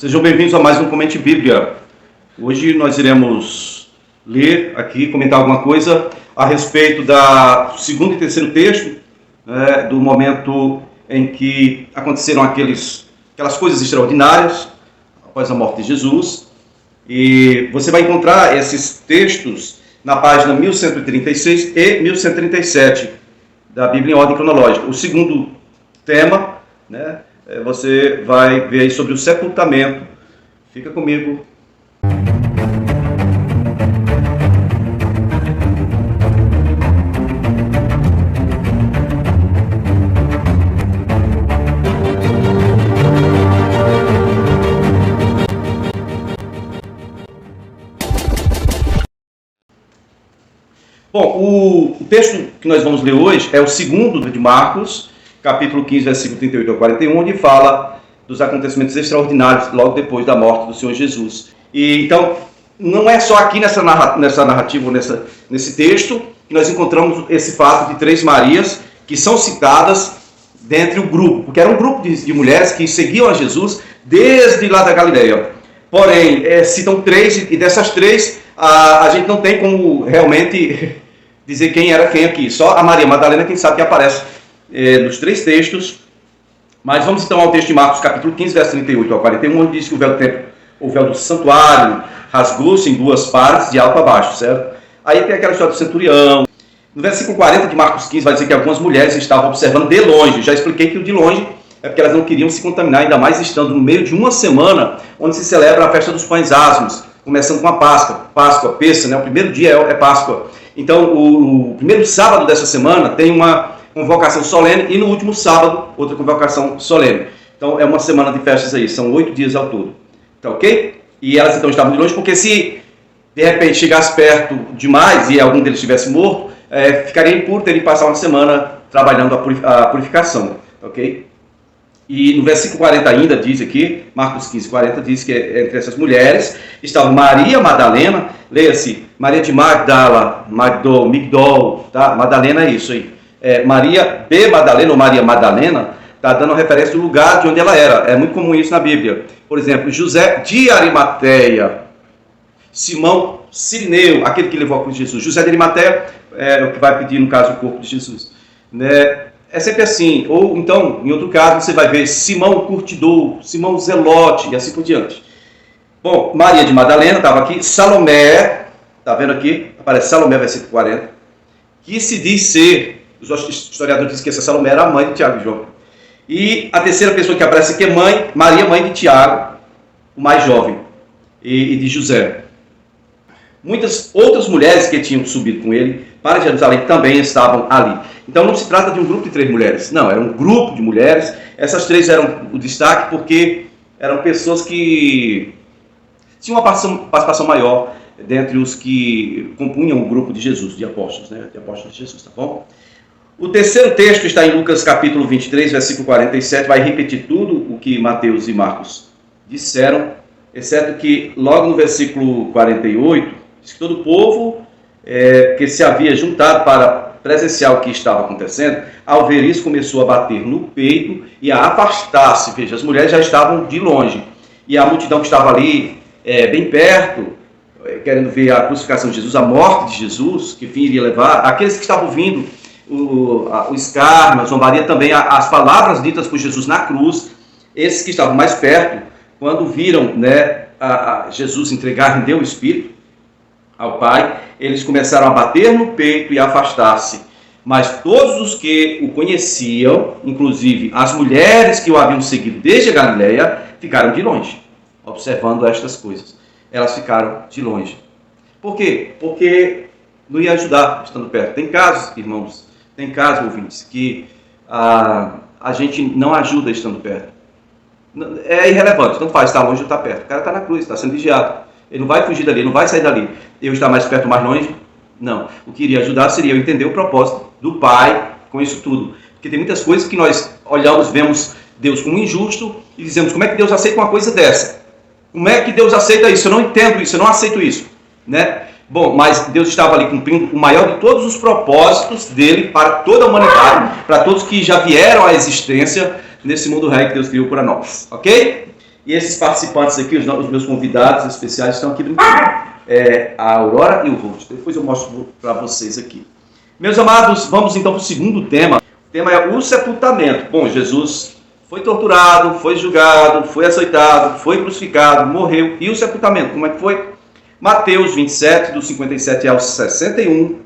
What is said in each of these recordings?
Sejam bem-vindos a mais um Comente Bíblia. Hoje nós iremos ler aqui, comentar alguma coisa a respeito do segundo e terceiro texto, do momento em que aconteceram aquelas coisas extraordinárias após a morte de Jesus. E você vai encontrar esses textos na página 1136 e 1137 da Bíblia em ordem cronológica. O segundo tema, você vai ver aí sobre o sepultamento. Fica comigo. Bom, o texto que nós vamos ler hoje é o segundo de Marcos, capítulo 15, versículo 38 ao 41, onde fala dos acontecimentos extraordinários logo depois da morte do Senhor Jesus. E então, não é só aqui nessa narrativa, nesse texto, que nós encontramos esse fato de 3 Marias que são citadas dentre o grupo, porque era um grupo de mulheres que seguiam a Jesus desde lá da Galileia. Porém, citam 3, e dessas 3, a gente não tem como realmente dizer quem era quem aqui. Só a Maria Madalena, quem sabe, que aparece nos 3 textos. Mas vamos então ao texto de Marcos, capítulo 15, verso 38 ao 41, onde diz que o véu do santuário rasgou-se em 2 partes, de alto a baixo, certo? Aí tem aquela história do centurião. No versículo 40 de Marcos 15 vai dizer que algumas mulheres estavam observando de longe. Já expliquei que o de longe é porque elas não queriam se contaminar, ainda mais estando no meio de uma semana onde se celebra a festa dos pães asmos, começando com a Páscoa, Pêssego, o primeiro dia é Páscoa. Então, o primeiro sábado dessa semana tem uma convocação solene e no último sábado, outra convocação solene. Então, é uma semana de festas aí, são 8 dias ao todo. Tá ok? E elas então estavam de longe, porque se de repente chegasse perto demais e algum deles estivesse morto, ficaria impuro, teria que passar uma semana trabalhando a purificação. Ok? E no versículo 40 ainda diz aqui, Marcos 15, 40, diz que entre essas mulheres estava Maria Madalena, leia-se Maria de Magdala, Migdol, tá? Madalena é isso aí. Maria B. Madalena ou Maria Madalena está dando referência do lugar de onde ela era. É muito comum isso na Bíblia. Por exemplo, José de Arimateia, Simão Cirineu, aquele que levou a cruz de Jesus. José de Arimateia é o que vai pedir, no caso, o corpo de Jesus. É sempre assim. Ou então, em outro caso, você vai ver Simão Curtidor, Simão Zelote e assim por diante. Bom, Maria de Madalena estava aqui. Salomé, está vendo aqui? Aparece Salomé, versículo 40. Que se diz ser, os historiadores dizem que essa Salomé era a mãe de Tiago e João. E a terceira pessoa que aparece aqui é Maria, mãe de Tiago, o mais jovem, e de José. Muitas outras mulheres que tinham subido com ele para Jerusalém também estavam ali. Então não se trata de um grupo de 3 mulheres, não, era um grupo de mulheres. Essas 3 eram o destaque porque eram pessoas que tinham uma participação maior dentre os que compunham o grupo de Jesus, de apóstolos, de apóstolos de Jesus, tá bom? O terceiro texto está em Lucas capítulo 23, versículo 47, vai repetir tudo o que Mateus e Marcos disseram, exceto que logo no versículo 48, diz que todo o povo que se havia juntado para presenciar o que estava acontecendo, ao ver isso começou a bater no peito e a afastar-se. Veja, as mulheres já estavam de longe e a multidão que estava ali bem perto, querendo ver a crucificação de Jesus, a morte de Jesus, que fim iria levar, aqueles que estavam ouvindo o escárnio, a zombaria, também as palavras ditas por Jesus na cruz, esses que estavam mais perto, quando viram a Jesus entregar, render o Espírito ao Pai, eles começaram a bater no peito e a afastar-se. Mas todos os que o conheciam, inclusive as mulheres que o haviam seguido desde a Galileia, ficaram de longe, observando estas coisas. Elas ficaram de longe. Por quê? Porque não ia ajudar estando perto. Tem casos, irmãos, tem casos, ouvintes, que a gente não ajuda estando perto. É irrelevante, tanto faz, está longe ou está perto. O cara está na cruz, está sendo vigiado. Ele não vai fugir dali, ele não vai sair dali. Eu estar mais perto ou mais longe? Não. O que iria ajudar seria eu entender o propósito do Pai com isso tudo. Porque tem muitas coisas que nós olhamos, vemos Deus como injusto e dizemos, como é que Deus aceita uma coisa dessa? Como é que Deus aceita isso? Eu não entendo isso, eu não aceito isso. Bom, mas Deus estava ali cumprindo o maior de todos os propósitos dele para toda a humanidade, para todos que já vieram à existência nesse mundo real que Deus criou para nós, ok? E esses participantes aqui, os meus convidados especiais, estão aqui brincando. A Aurora e o Ruth. Depois eu mostro para vocês aqui. Meus amados, vamos então para o segundo tema. O tema é o sepultamento. Bom, Jesus foi torturado, foi julgado, foi açoitado, foi crucificado, morreu. E o sepultamento, como é que foi? Mateus 27, dos 57 ao 61,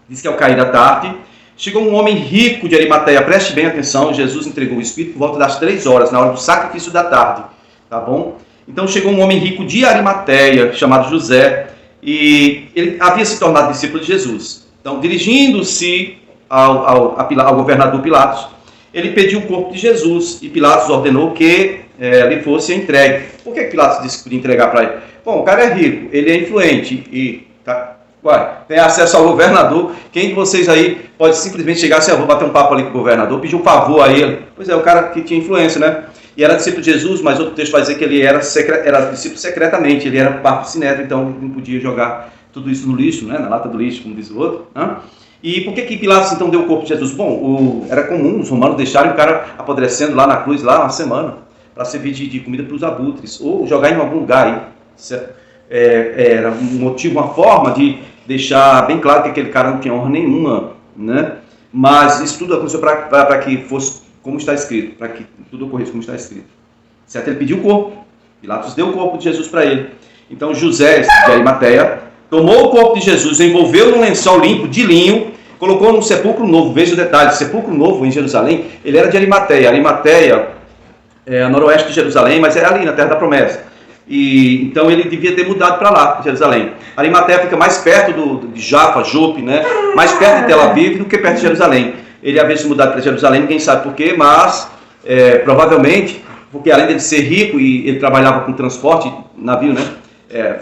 diz que ao cair da tarde, chegou um homem rico de Arimateia. Preste bem atenção, Jesus entregou o Espírito por volta das 3 horas, na hora do sacrifício da tarde. Tá bom? Então chegou um homem rico de Arimateia, chamado José, e ele havia se tornado discípulo de Jesus. Então, dirigindo-se ao governador Pilatos, ele pediu o corpo de Jesus, e Pilatos ordenou que lhe fosse entregue. Por que Pilatos disse que podia entregar para ele? Bom, o cara é rico, ele é influente, e tem acesso ao governador. Quem de vocês aí pode simplesmente chegar assim, vou bater um papo ali com o governador, pedir um favor a ele? Pois é, o cara que tinha influência, né? E era discípulo de Jesus, mas outro texto vai dizer que ele era discípulo secretamente, ele era parte do Sinédrio, então não podia jogar tudo isso no lixo, né? Na lata do lixo, como diz o outro. Né? E por que Pilatos então deu o corpo de Jesus? Bom, era comum os romanos deixarem o cara apodrecendo lá na cruz, lá uma semana, para servir de comida para os abutres, ou jogar em algum lugar aí. Certo? Era um motivo, uma forma de deixar bem claro que aquele cara não tinha honra nenhuma, né? Mas isso tudo aconteceu para que fosse como está escrito, para que tudo ocorresse como está escrito. Certo? Ele pediu o corpo, Pilatos deu o corpo de Jesus para ele. Então José de Arimateia tomou o corpo de Jesus, envolveu num lençol limpo de linho, colocou num sepulcro novo. Veja o detalhe, sepulcro novo em Jerusalém, ele era de Arimateia. Arimateia é a noroeste de Jerusalém, mas é ali na Terra da Promessa. E então ele devia ter mudado para lá, Jerusalém. Arimateia fica mais perto de Jaffa, Jope, né? Mais perto de Tel Aviv do que perto de Jerusalém. Ele havia se mudado para Jerusalém, ninguém sabe porquê, mas provavelmente, porque além de ser rico e ele trabalhava com transporte, navio, né?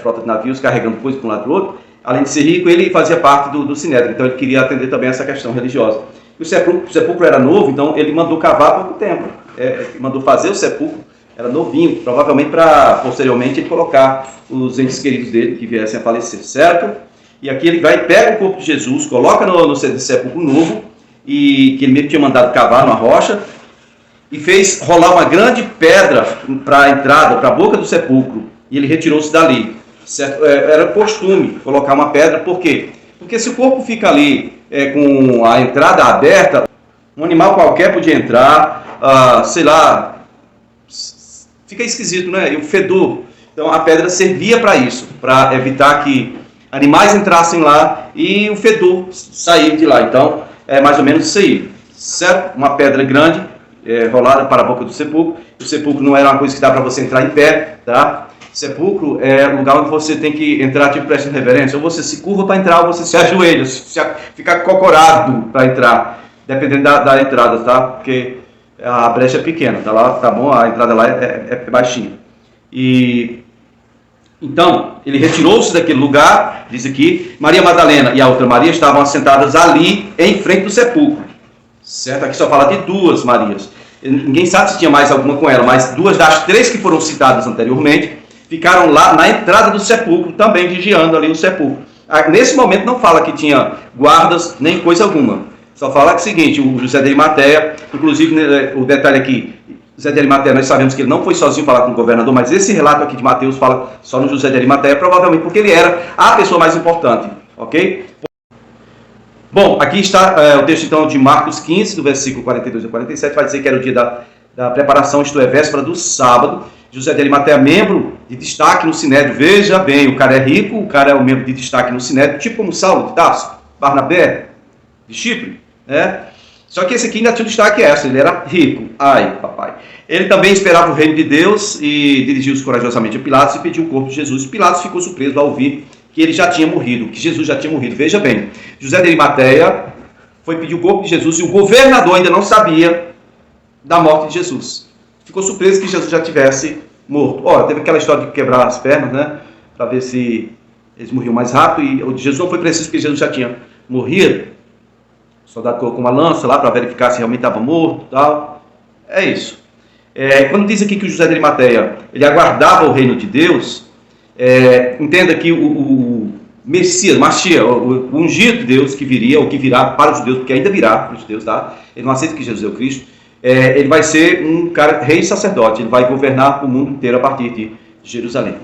Frota de navios, carregando coisas para um lado e para o outro, além de ser rico, ele fazia parte do Sinédrio, então ele queria atender também essa questão religiosa. E o sepulcro era novo, então ele mandou cavar há pouco tempo, mandou fazer o sepulcro, era novinho, provavelmente para posteriormente ele colocar os entes queridos dele que viessem a falecer, certo? E aqui ele vai e pega o corpo de Jesus, coloca no sepulcro novo, e que ele mesmo tinha mandado cavar numa rocha, e fez rolar uma grande pedra para a entrada, para a boca do sepulcro, e ele retirou-se dali. Certo? Era costume colocar uma pedra, por quê? Porque se o corpo fica ali com a entrada aberta, um animal qualquer podia entrar, sei lá, fica esquisito, né? E o fedor. Então a pedra servia para isso, para evitar que animais entrassem lá e o fedor sair de lá. Então é mais ou menos isso aí, certo? Uma pedra grande, rolada para a boca do sepulcro. O sepulcro não era uma coisa que dá para você entrar em pé, tá? Sepulcro é um lugar onde você tem que entrar tipo prestando reverência. Ou você se curva para entrar, ou você se ajoelha, fica cocorado para entrar, dependendo da entrada, tá? Porque a brecha é pequena, tá lá, tá bom? A entrada lá é baixinha. E então, ele retirou-se daquele lugar, diz aqui, Maria Madalena e a outra Maria estavam assentadas ali, em frente do sepulcro. Certo? Aqui só fala de 2 Marias. Ninguém sabe se tinha mais alguma com ela, mas 2 das 3 que foram citadas anteriormente ficaram lá na entrada do sepulcro, também vigiando ali o sepulcro. Nesse momento não fala que tinha guardas, nem coisa alguma. Só fala que é o seguinte, o José de Arimateia, inclusive o detalhe aqui, José de Arimateia, nós sabemos que ele não foi sozinho falar com o governador, mas esse relato aqui de Mateus fala só no José de Arimateia, provavelmente porque ele era a pessoa mais importante, ok? Bom, aqui está o texto então de Marcos 15, do versículo 42 a 47, vai dizer que era o dia da preparação, isto é, véspera do sábado. José de Arimateia, membro de destaque no Sinédrio. Veja bem, o cara é rico, o cara é um membro de destaque no Sinédrio, tipo como Saulo de Tarso, Barnabé de Chipre, né? Só que esse aqui ainda tinha um destaque extra, ele era rico. Ai, papai. Ele também esperava o reino de Deus e dirigiu-se corajosamente a Pilatos e pediu o corpo de Jesus. Pilatos ficou surpreso ao ouvir que ele já tinha morrido, que Jesus já tinha morrido. Veja bem, José de Arimateia foi pedir o corpo de Jesus e o governador ainda não sabia da morte de Jesus. Ficou surpreso que Jesus já tivesse morto. Teve aquela história de quebrar as pernas, né? Para ver se eles morriam mais rápido. E o de Jesus não foi preciso porque Jesus já tinha morrido. O soldado colocou uma lança lá para verificar se realmente estava morto e tal. É isso. Quando diz aqui que o José de Arimateia ele aguardava o reino de Deus, entenda que o Messias, Mashiach, o ungido de Deus que viria, ou que virá para os judeus, porque ainda virá para os judeus, tá? Ele não aceita que Jesus é o Cristo. ele vai ser um cara, rei sacerdote, ele vai governar o mundo inteiro a partir de Jerusalém.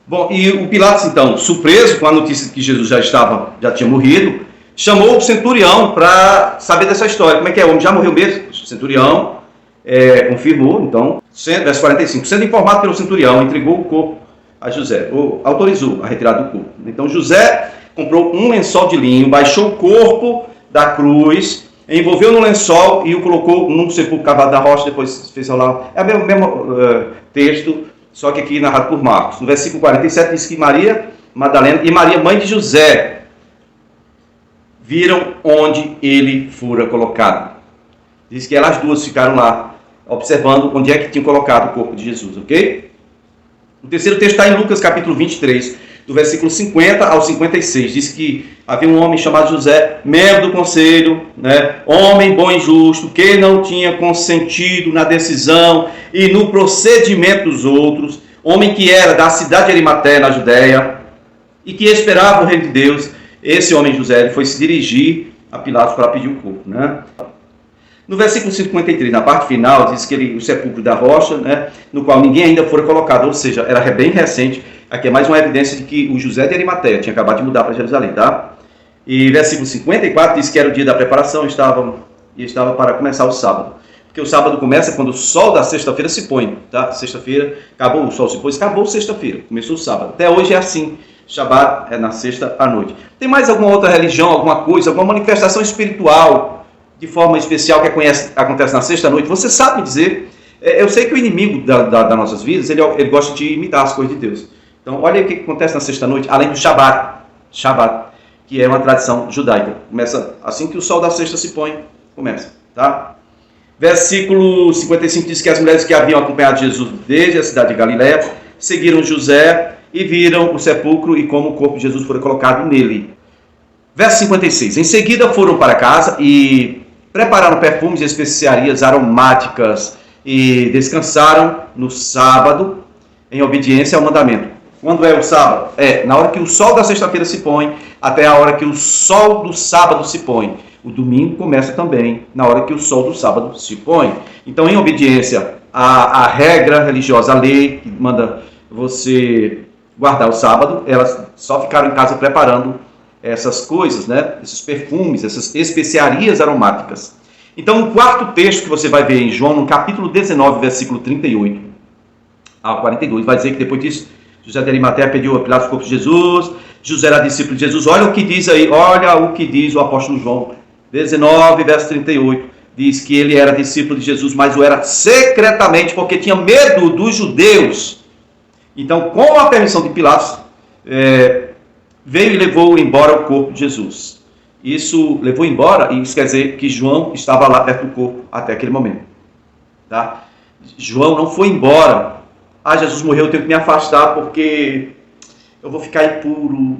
Bom, e o Pilatos, então, surpreso com a notícia de que Jesus já tinha morrido, chamou o centurião para saber dessa história. Como é que é? O homem já morreu mesmo? O centurião confirmou, então, verso 45, sendo informado pelo centurião, entregou o corpo a José, ou autorizou a retirada do corpo. Então José comprou um lençol de linho, baixou o corpo da cruz, envolveu no lençol e o colocou num sepulcro cavado da rocha, depois fez rolar. É o mesmo texto, só que aqui narrado por Marcos. No versículo 47 diz que Maria Madalena e Maria, mãe de José, viram onde ele fora colocado. Diz que elas duas ficaram lá, observando onde é que tinham colocado o corpo de Jesus, ok? O terceiro texto está em Lucas capítulo 23, do versículo 50 ao 56. Diz que havia um homem chamado José, membro do conselho, homem bom e justo, que não tinha consentido na decisão e no procedimento dos outros, homem que era da cidade de Arimateia, na Judéia, e que esperava o reino de Deus. Esse homem José, ele foi se dirigir a Pilatos para pedir o corpo, No versículo 53, na parte final, diz que o sepulcro da rocha, no qual ninguém ainda fora colocado, ou seja, era bem recente. Aqui é mais uma evidência de que o José de Arimateia tinha acabado de mudar para Jerusalém, tá? E versículo 54 diz que era o dia da preparação e estava para começar o sábado. Porque o sábado começa quando o sol da sexta-feira se põe, tá? Sexta-feira, acabou, o sol se pôs, acabou sexta-feira, começou o sábado. Até hoje é assim, Shabat é na sexta à noite. Tem mais alguma outra religião, alguma coisa, alguma manifestação espiritual de forma especial que acontece na sexta-noite? Você sabe dizer? Eu sei que o inimigo das nossas vidas, ele gosta de imitar as coisas de Deus. Então, olha o que acontece na sexta-noite, além do Shabat, que é uma tradição judaica. Começa assim que o sol da sexta se põe, começa, tá? Versículo 55 diz que as mulheres que haviam acompanhado Jesus desde a cidade de Galiléia seguiram José e viram o sepulcro e como o corpo de Jesus foi colocado nele. Verso 56. Em seguida foram para casa e prepararam perfumes e especiarias aromáticas e descansaram no sábado em obediência ao mandamento. Quando é o sábado? Na hora que o sol da sexta-feira se põe até a hora que o sol do sábado se põe. O domingo começa também na hora que o sol do sábado se põe. Então, em obediência à regra religiosa, à lei que manda você guardar o sábado, elas só ficaram em casa preparando essas coisas, esses perfumes, essas especiarias aromáticas. Então, o quarto texto que você vai ver em João, no capítulo 19, versículo 38 ao 42, vai dizer que depois disso, José de Arimateia pediu a Pilatos o corpo de Jesus, José era discípulo de Jesus. Olha o que diz aí, olha o que diz o apóstolo João, 19, verso 38, diz que ele era discípulo de Jesus, mas o era secretamente, porque tinha medo dos judeus. Então, com a permissão de Pilatos, veio e levou embora o corpo de Jesus. Isso levou embora, e isso quer dizer que João estava lá perto do corpo até aquele momento. Tá? João não foi embora. Jesus morreu, eu tenho que me afastar porque eu vou ficar impuro.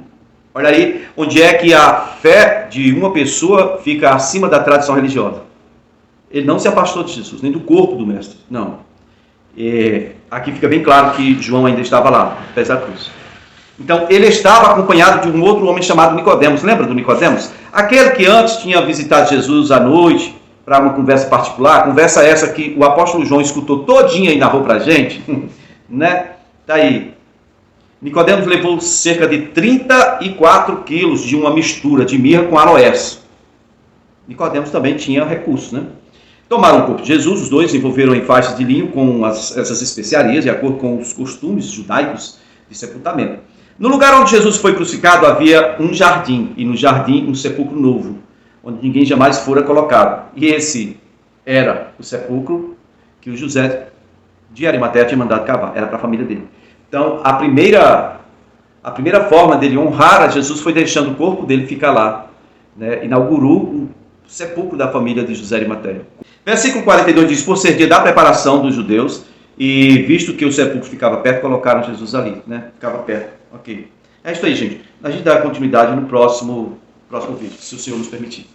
Olha aí, onde é que a fé de uma pessoa fica acima da tradição religiosa. Ele não se afastou de Jesus, nem do corpo do mestre. Não. Aqui fica bem claro que João ainda estava lá, apesar da cruz. Então, ele estava acompanhado de um outro homem chamado Nicodemos. Lembra do Nicodemos? Aquele que antes tinha visitado Jesus à noite para uma conversa particular, conversa essa que o apóstolo João escutou todinha e narrou para a gente, Tá aí. Nicodemos levou cerca de 34 quilos de uma mistura de mirra com aloés. Nicodemos também tinha recursos, Tomaram o corpo de Jesus, os dois envolveram em faixas de linho com essas especiarias, de acordo com os costumes judaicos de sepultamento. No lugar onde Jesus foi crucificado havia um jardim, e no jardim um sepulcro novo, onde ninguém jamais fora colocado. E esse era o sepulcro que o José de Arimateia tinha mandado cavar, era para a família dele. Então, a primeira forma dele honrar a Jesus foi deixando o corpo dele ficar lá. Inaugurou o sepulcro da família de José de Arimateia. Versículo 42 diz, por ser dia da preparação dos judeus, e visto que o sepulcro ficava perto, colocaram Jesus ali, Ficava perto, ok. É isso aí, gente. A gente dá continuidade no próximo vídeo, se o Senhor nos permitir.